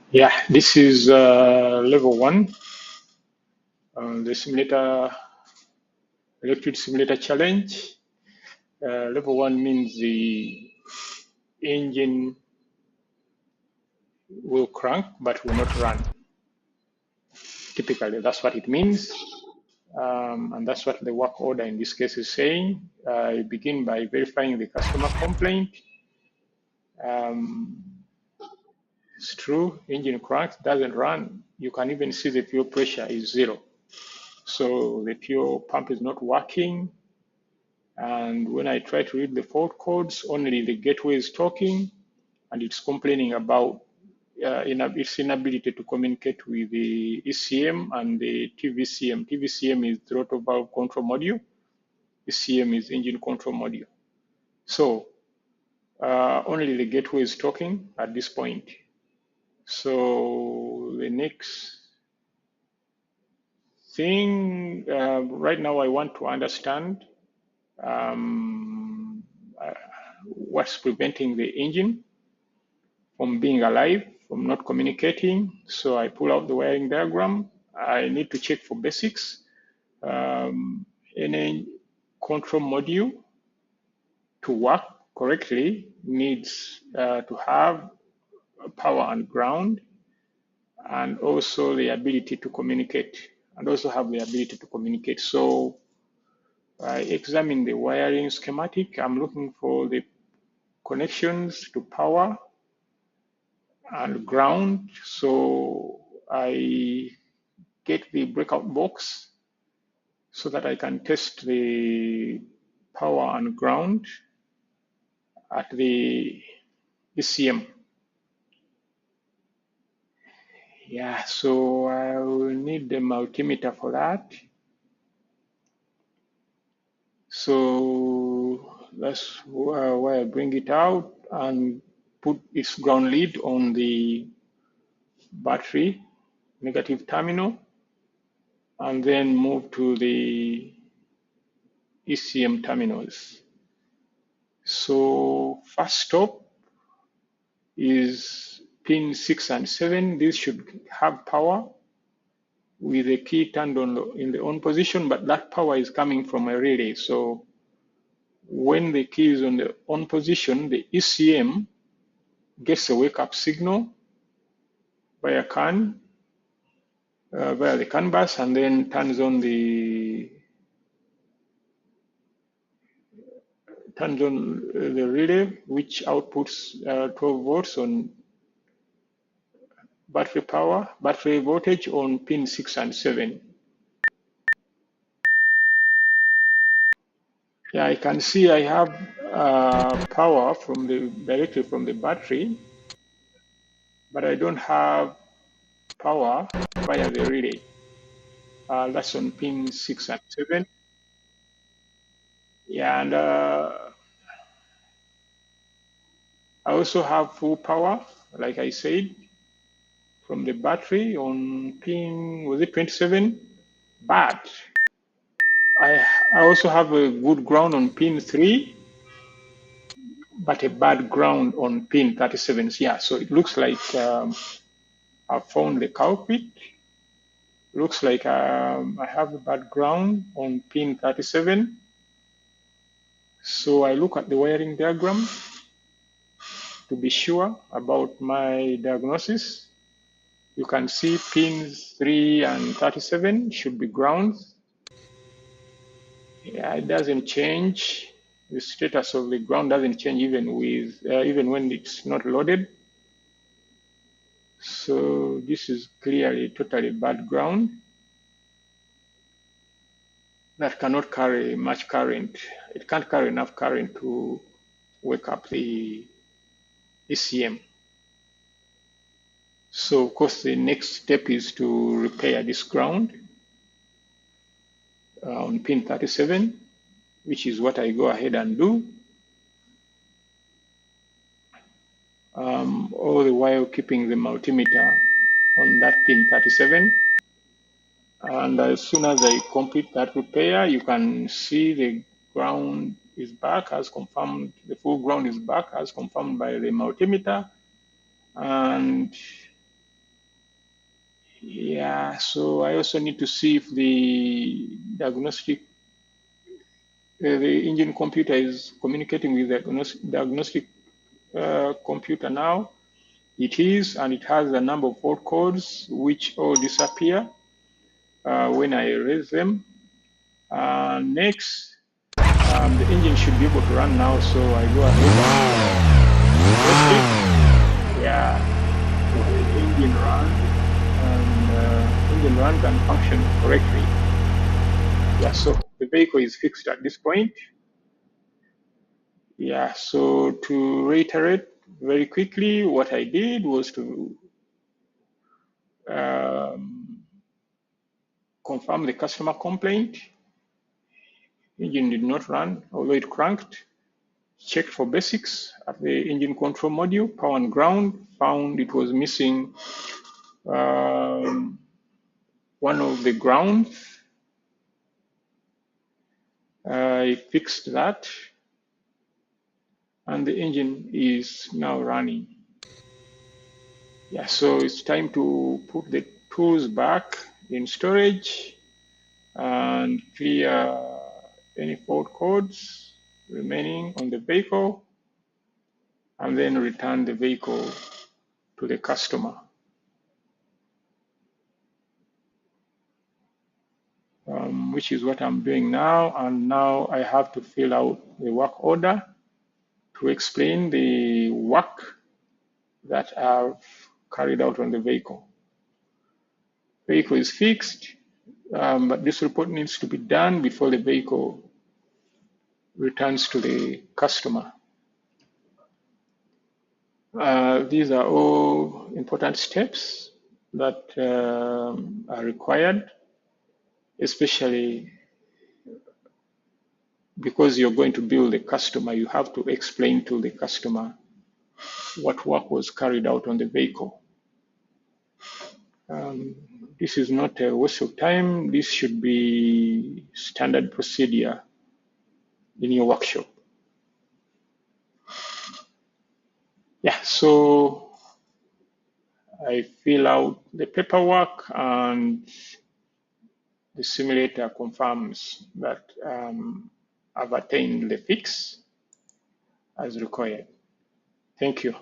Yeah, this is level 1, the simulator, Electude Simulator challenge. Level 1 means the engine will crank but will not run. Typically, that's what it means. And that's what the work order in this case is saying. You begin by verifying the customer complaint. Um, it's true, engine cranks, doesn't run. You can even see the fuel pressure is 0. So the fuel pump is not working. And when I try to read the fault codes, only the gateway is talking, and it's complaining about its inability to communicate with the ECM and the TVCM. TVCM is throttle valve control module. ECM is engine control module. So only the gateway is talking at this point. So the next thing, right now I want to understand what's preventing the engine from being alive, from not communicating. So I pull out the wiring diagram. I need to check for basics. Any control module to work correctly needs to have power and ground, and also the ability to communicate, and also have the ability to communicate. So I examine the wiring schematic. I'm looking for the connections to power and ground. So I get the breakout box so that I can test the power and ground at the ECM. Yeah, so I will need the multimeter for that. So that's why I bring it out and put its ground lead on the battery negative terminal, and then move to the ECM terminals. So first stop is pin 6 and 7. This should have power with the key turned on in the on position, but that power is coming from a relay. So when the key is on the on position, the ECM gets a wake up signal via CAN, via the CAN bus, and then turns on the relay, which outputs 12 volts on battery voltage on pin 6 and 7. Yeah, I can see I have power directly from the battery, but I don't have power via the relay. That's on pin 6 and 7. Yeah, and I also have full power, like I said, from the battery on pin, was it 27? But I also have a good ground on pin 3, but a bad ground on pin 37. Yeah, so it looks like I've found the culprit. Looks like I have a bad ground on pin 37. So I look at the wiring diagram to be sure about my diagnosis. You can see pins 3 and 37 should be grounds. Yeah, it doesn't change. The status of the ground doesn't change even when it's not loaded. So this is clearly totally bad ground that cannot carry much current. It can't carry enough current to wake up the ECM. So of course the next step is to repair this ground on pin 37, which is what I go ahead and do. All the while keeping the multimeter on that pin 37. And as soon as I complete that repair, you can see the ground is back as confirmed, the full ground is back as confirmed by the multimeter. And Yeah, so I also need to see if the the engine computer is communicating with the diagnostic computer now. It is, and it has a number of fault codes which all disappear when I erase them. Next, the engine should be able to run now, so I go ahead and test it. Yeah, so the engine runs, and engine runs and functions correctly. Yeah, so the vehicle is fixed at this point. Yeah, so to reiterate very quickly, what I did was to confirm the customer complaint. Engine did not run, although it cranked. Checked for basics at the engine control module, power and ground, found it was missing one of the grounds. I fixed that, and the engine is now running. Yeah, so it's time to put the tools back in storage and clear any fault codes remaining on the vehicle, and then return the vehicle to the customer. Which is what I'm doing now. And now I have to fill out the work order to explain the work that I've carried out on the vehicle. Vehicle is fixed, but this report needs to be done before the vehicle returns to the customer. These are all important steps that are required, especially because you're going to bill the customer. You have to explain to the customer what work was carried out on the vehicle. This is not a waste of time. This should be standard procedure in your workshop. Yeah, so I fill out the paperwork and the simulator confirms that I've attained the fix as required. Thank you.